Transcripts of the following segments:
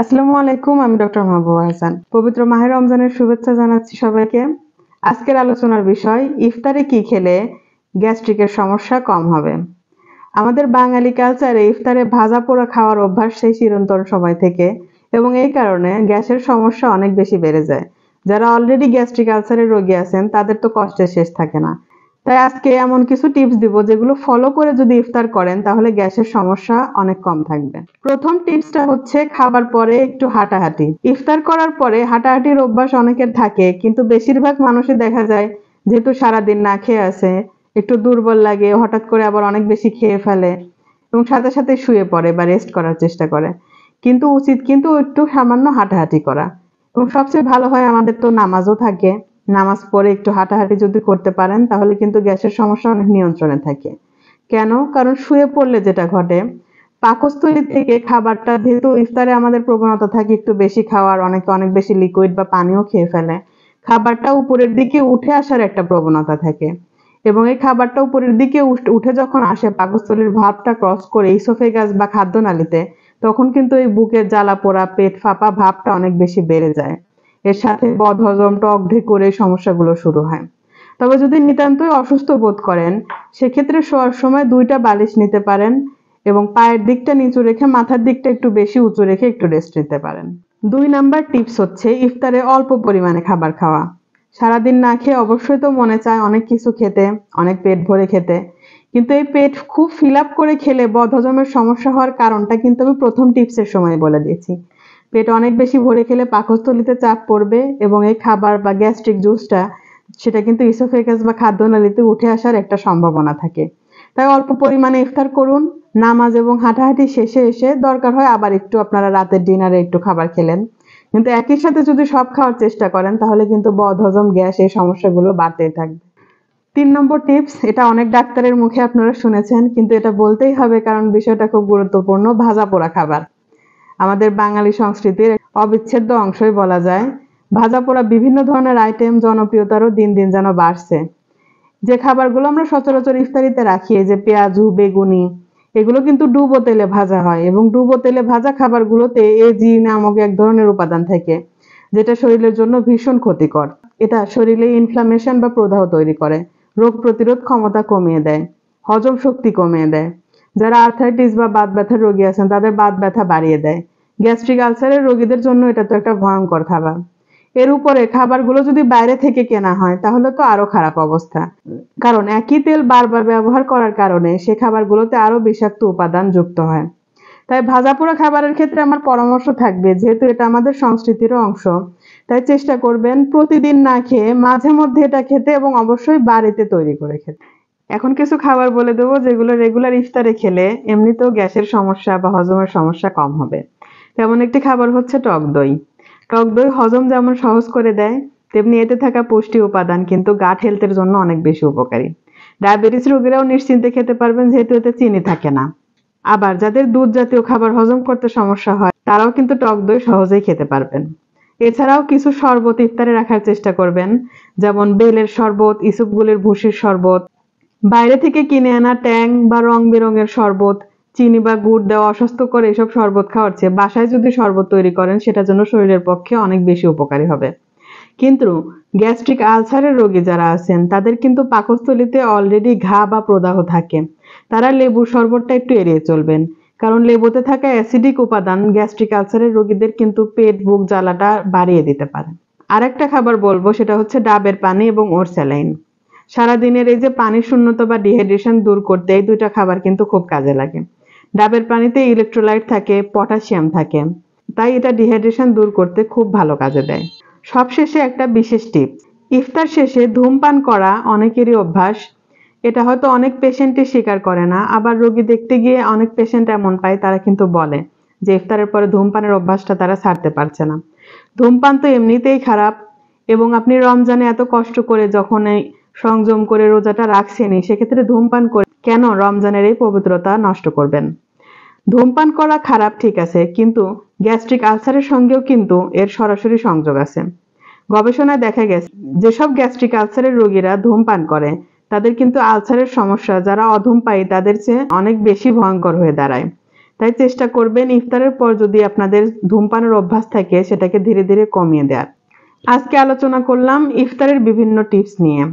আসসালামু আলাইকুম, আমি ডক্টর মাহবুবা হাসান। পবিত্র মাহে রমজানের শুভেচ্ছা জানাচ্ছি সবাইকে। আজকের আলোচনার বিষয় ইফতারে কি খেলে গ্যাস্ট্রিকের সমস্যা কম হবে। আমাদের বাঙালি কালচারে ইফতারে ভাজা পোড়া খাওয়ার অভ্যাস সেই চিরন্তন সময় থেকে, এবং এই কারণে গ্যাসের সমস্যা অনেক বেশি বেড়ে যায়। যারা অলরেডি গ্যাস্ট্রিক আলসারের রোগী আছেন তাদের তো কষ্টের শেষ থাকে না। তাই আজকে এমন কিছু টিপস দিব যেগুলো ফলো করে যদি ইফতার করেন তাহলে গ্যাসের সমস্যা অনেক কম থাকবে। প্রথম টিপসটা হচ্ছে খাবার পরে একটু হাঁটাহাঁটি। ইফতার করার পরে হাঁটাহাঁটির অভ্যাস অনেকের থাকে, কিন্তু বেশিরভাগ মানুষই দেখা যায় যেহেতু সারাদিন না খেয়ে আছে, একটু দুর্বল লাগে, হঠাৎ করে আবার অনেক বেশি খেয়ে ফেলে এবং সাথে সাথে শুয়ে পড়ে বা রেস্ট করার চেষ্টা করে। কিন্তু উচিত কিন্তু একটু সামান্য হাঁটাহাঁটি করা, এবং সবচেয়ে ভালো হয় আমাদের তো নামাজও থাকে, নামাজ পড়ে একটু হাঁটাহাঁটি যদি করতে পারেন তাহলে কিন্তু গ্যাসের সমস্যা অনেক নিয়ন্ত্রণে থাকে। কেন? কারণ শুয়ে পড়লে যেটা ঘটে, পাকস্থলী থেকে খাবারটা, যেহেতু ইফতারে আমাদের প্রবণতা থাকে একটু বেশি খাওয়ার, অনেকে অনেক বেশি লিকুইড বা পানিও খেয়ে ফেলে, খাবারটা উপরের দিকে উঠে আসার একটা প্রবণতা থাকে, এবং এই খাবারটা উপরের দিকে উঠে যখন আসে পাকস্থলীর ভাবটা ক্রস করে ইসোফেগাস বা খাদ্যনালীতে, তখন কিন্তু এই বুকের জ্বালা পোড়া, পেট ফাঁপা ভাবটা অনেক বেশি বেড়ে যায়। এর সাথে বদহজম, টক ঢেকুর এই সমস্যাগুলো শুরু হয়। তবে যদি নিতান্তই অসুস্থ বোধ করেন, সেক্ষেত্রে শোয়ার সময় 2টা বালিশ নিতে পারেন এবং পায়ের দিকটা নিচু রেখে মাথার দিকটা একটু বেশি উঁচু রেখে একটু রেস্ট নিতে পারেন। 2 নাম্বার টিপস হচ্ছে ইফতারে অল্প পরিমাণে খাবার খাওয়া। সারাদিন না খেয়ে অবশ্যই তো মনে চায় অনেক কিছু খেতে, অনেক পেট ভরে খেতে, কিন্তু এই পেট খুব ফিল আপ করে খেলে বদহজমের সমস্যা হওয়ার কারণটা কিন্তু আমি প্রথম টিপসের সময় বলে দিয়েছি। পেট অনেক বেশি ভরে খেলে পাকস্থলীতে চাপ পড়বে এবং এই খাবার বা গ্যাস্ট্রিক জুসটা, সেটা কিন্তু ইসোফেগাস বা খাদ্যনালীতে উঠে আসার একটা সম্ভাবনা থাকে। তাই অল্প পরিমাণে ইফতার করুন। নামাজ এবং হাঁটাহাঁটি শেষে এসে দরকার হয় আবার একটু আপনারা রাতের ডিনারে একটু খাবার খেলেন, কিন্তু একই সাথে যদি সব খাওয়ার চেষ্টা করেন তাহলে কিন্তু বদহজম, গ্যাস এই সমস্যাগুলো বাড়তেই থাকবে। 3 নম্বর টিপস, এটা অনেক ডাক্তারের মুখে আপনারা শুনেছেন, কিন্তু এটা বলতেই হবে কারণ বিষয়টা খুব গুরুত্বপূর্ণ। ভাজা পোড়া খাবার আমাদের বাঙালি সংস্কৃতির অবিচ্ছেদ্য অংশই বলা যায়। ভাজা পোড়া বিভিন্ন ধরনের আইটেম জনপ্রিয়তারও দিন দিন যেন বাড়ছে। যে খাবারগুলো আমরা সচরাচর ইফতারিতে রাখি, এই যে পেঁয়াজু, বেগুনি, এগুলো কিন্তু ডুবো তেলে ভাজা হয়, এবং ডুবো তেলে ভাজা খাবারগুলোতে এজি নামক এক ধরনের উপাদান থাকে, যেটা শরীরের জন্য ভীষণ ক্ষতিকর। এটা শরীরে ইনফ্লামেশন বা প্রদাহ তৈরি করে, রোগ প্রতিরোধ ক্ষমতা কমিয়ে দেয়, হজম শক্তি কমিয়ে দেয়, যারা আর্থাইটিস বা বাত ব্যথার রোগী আছেন তাদের বাত ব্যথা বাড়িয়ে দেয়। গ্যাস্ট্রিক আলসারের রোগীদের জন্য এটা তো একটা ভয়ঙ্কর খাবার। এর উপরে খাবারগুলো যদি বাইরে থেকে কেনা হয় তাহলে তো আরো খারাপ অবস্থা, কারণ একই তেল বারবার ব্যবহার করার কারণে সে খাবারগুলোতে আরো বিষাক্ত উপাদান যুক্ত হয়। তাই ভাজা পোড়া খাবারের ক্ষেত্রে আমার পরামর্শ থাকবে, যেহেতু এটা আমাদের সংস্কৃতিরও অংশ, তাই চেষ্টা করবেন প্রতিদিন না খেয়ে মাঝে মধ্যে এটা খেতে, এবং অবশ্যই বাড়িতে তৈরি করে খেতে। এখন কিছু খাবার বলে দেবো যেগুলো রেগুলার ইফতারে খেলে এমনিতেও গ্যাসের সমস্যা বা হজমের সমস্যা কম হবে। তেমন একটি খাবার হচ্ছে টক দই। টক দই হজম যেমন সহজ করে দেয়, তেমনি এতে থাকা পুষ্টি উপাদান কিন্তু গাট হেলথের জন্য অনেক বেশি উপকারী। ডায়াবেটিস রোগীরাও নিশ্চিন্তে খেতে পারবেন, যেহেতু এতে চিনি থাকে না। আবার যাদের দুধ জাতীয় খাবার হজম করতে সমস্যা হয় তারাও কিন্তু টক দই সহজেই খেতে পারবেন। এছাড়াও কিছু শরবত ইফতারে রাখার চেষ্টা করবেন, যেমন বেলের শরবত, ইসবগুলের ভুসির শরবত, বাইরে থেকে কিনে আনা ট্যাং বা রং বেরঙের শরবত, চিনি বা গুড় দেওয়া অস্বাস্থ্যকর এসব শরবত খাওয়ার চেয়ে বাসায় যদি শরবত তৈরি করেন সেটা জন্য শরীরের পক্ষে অনেক বেশি উপকারী হবে। কিন্তু গ্যাস্ট্রিক আলসারের রোগী যারা আছেন তাদের কিন্তু পাকস্থলীতে অলরেডি ঘা বা প্রদাহ থাকে, তারা লেবুর শরবতটা একটু এড়িয়ে চলবেন, কারণ লেবুতে থাকা অ্যাসিডিক উপাদান গ্যাস্ট্রিক আলসারের রোগীদের কিন্তু পেট বুক জ্বালাটা বাড়িয়ে দিতে পারে। আরেকটা খাবার বলবো, সেটা হচ্ছে ডাবের পানি এবং ওর স্যালাইন। সারাদিনের এই যে পানি শূন্যতা বা ডিহাইড্রেশন দূর করতে এই 2টা খাবার কিন্তু খুব কাজে লাগে। ডাবের পানিতে ইলেকট্রোলাইট থাকে, পটাশিয়াম থাকে, তাই এটা ডিহাইড্রেশন দূর করতে খুব ভালো কাজে দেয়। সবশেষে একটা বিশেষ টিপস, ইফতার শেষে ধূমপান করা অনেকেরই অভ্যাস। এটা হয়তো অনেক পেশেন্টই স্বীকার করে না, আবার রোগী দেখতে গিয়ে অনেক পেশেন্ট এমন পায় তারা কিন্তু বলে যে ইফতারের পরে ধূমপানের অভ্যাসটা তারা ছাড়তে পারছে না। ধূমপান তো এমনিতেই খারাপ, এবং আপনি রমজানে এত কষ্ট করে যখন এই সংযম করে রোজাটা রাখছেনই, সেক্ষেত্রে ধূমপান করে কেন রমজানের এই পবিত্রতা নষ্ট করবেন? ধূমপান করা খারাপ, ঠিক আছে, কিন্তু গ্যাস্ট্রিক আলসারের সঙ্গেও কিন্তু এর সরাসরি সংযোগ আছে। গবেষণায় দেখা গেছে যেসব গ্যাস্ট্রিক আলসারের রোগীরা ধূমপান করে তাদের কিন্তু আলসারের সমস্যা যারা অধূমপায়ী তাদের চেয়ে অনেক বেশি ভয়ঙ্কর হয়ে দাঁড়ায়। তাই চেষ্টা করবেন ইফতারের পর যদি আপনাদের ধূমপানের অভ্যাস থাকে সেটাকে ধীরে ধীরে কমিয়ে দেওয়ার। আজকে আলোচনা করলাম ইফতারের বিভিন্ন টিপস নিয়ে।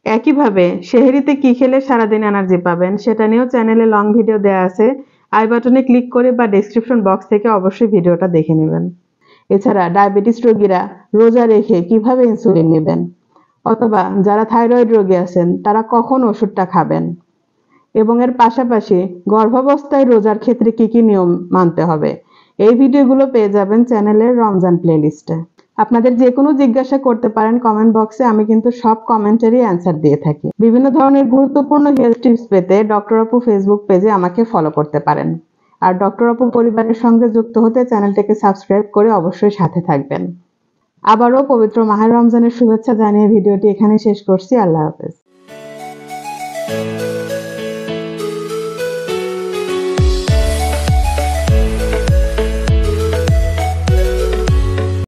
একইভাবে সেহরিতে কি খেলে সারাদিন এনার্জি পাবেন সেটা নিয়েও চ্যানেলে লং ভিডিও দেওয়া আছে, আই বাটনে ক্লিক করে বা ডেসক্রিপশন বক্স থেকে অবশ্যই ভিডিওটা দেখে নেবেন। এছাড়া ডায়াবেটিস রোগীরা রোজা রেখে কিভাবে ইনসুলিন নেবেন, অথবা যারা থাইরয়েড রোগী আছেন তারা কখন ওষুধটা খাবেন, এবং এর পাশাপাশি গর্ভাবস্থায় রোজার ক্ষেত্রে কি কি নিয়ম মানতে হবে, এই ভিডিওগুলো পেয়ে যাবেন চ্যানেলের রমজান প্লেলিস্টে। আপনাদের যে কোনো জিজ্ঞাসা করতে পারেন কমেন্ট বক্সে, আমি কিন্তু সব কমেন্টেরই অ্যান্সার দিয়ে থাকি। বিভিন্ন ধরনের গুরুত্বপূর্ণ হেলথ টিপস পেতে ডক্টর আপু ফেসবুক পেজে আমাকে ফলো করতে পারেন। আর ডক্টর আপু পরিবারের সঙ্গে যুক্ত হতে চ্যানেলটিকে সাবস্ক্রাইব করে অবশ্যই সাথে থাকবেন। আবারও পবিত্র মাহে রমজানের শুভেচ্ছা জানিয়ে ভিডিওটি এখানে শেষ করছি। আল্লাহ হাফেজ।